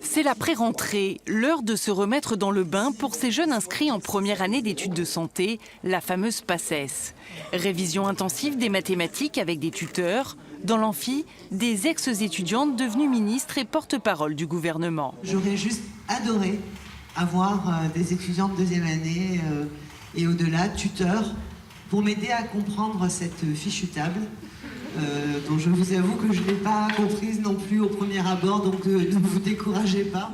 C'est la pré-rentrée, l'heure de se remettre dans le bain pour ces jeunes inscrits en première année d'études de santé, la fameuse PACES. Révision intensive des mathématiques avec des tuteurs. Dans l'amphi, des ex-étudiantes devenues ministres et porte-parole du gouvernement. J'aurais juste adoré avoir des étudiants de deuxième année et au-delà, tuteurs, pour m'aider à comprendre cette fichue table. Dont je vous avoue que je n'ai pas comprise non plus au premier abord, donc ne vous découragez pas.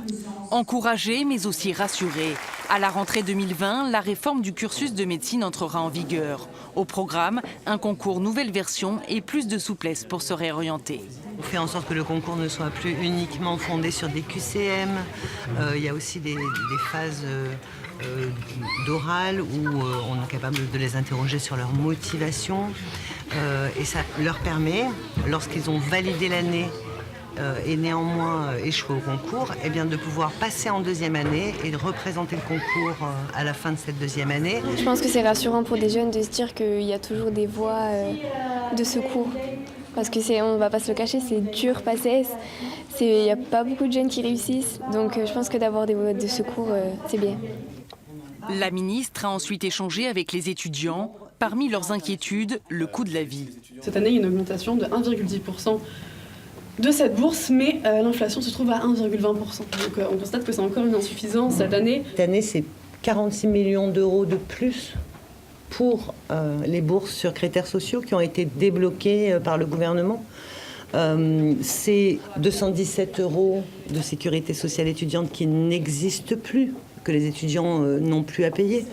Encouragés, mais aussi rassurés. À la rentrée 2020, la réforme du cursus de médecine entrera en vigueur. Au programme, un concours nouvelle version et plus de souplesse pour se réorienter. On fait en sorte que le concours ne soit plus uniquement fondé sur des QCM. Il y a aussi des phases d'oral où on est capable de les interroger sur leur motivation. Et ça leur permet, lorsqu'ils ont validé l'année et néanmoins échoué au concours, eh bien de pouvoir passer en deuxième année et de représenter le concours à la fin de cette deuxième année. Je pense que c'est rassurant pour des jeunes de se dire qu'il y a toujours des voies de secours. Parce que on ne va pas se le cacher, c'est dur PACES. Il n'y a pas beaucoup de jeunes qui réussissent. Donc je pense que d'avoir des voies de secours, c'est bien. La ministre a ensuite échangé avec les étudiants. Parmi leurs inquiétudes, le coût de la vie. Cette année, il y a une augmentation de 1,10% de cette bourse, mais l'inflation se trouve à 1,20%. Donc on constate que c'est encore une insuffisance cette année. Cette année, c'est 46 millions d'euros de plus pour les bourses sur critères sociaux qui ont été débloquées par le gouvernement. C'est 217 euros de sécurité sociale étudiante qui n'existent plus, que les étudiants n'ont plus à payer.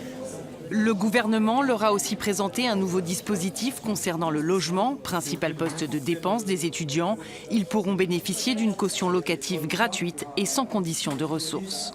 Le gouvernement leur a aussi présenté un nouveau dispositif concernant le logement, principal poste de dépense des étudiants. Ils pourront bénéficier d'une caution locative gratuite et sans condition de ressources.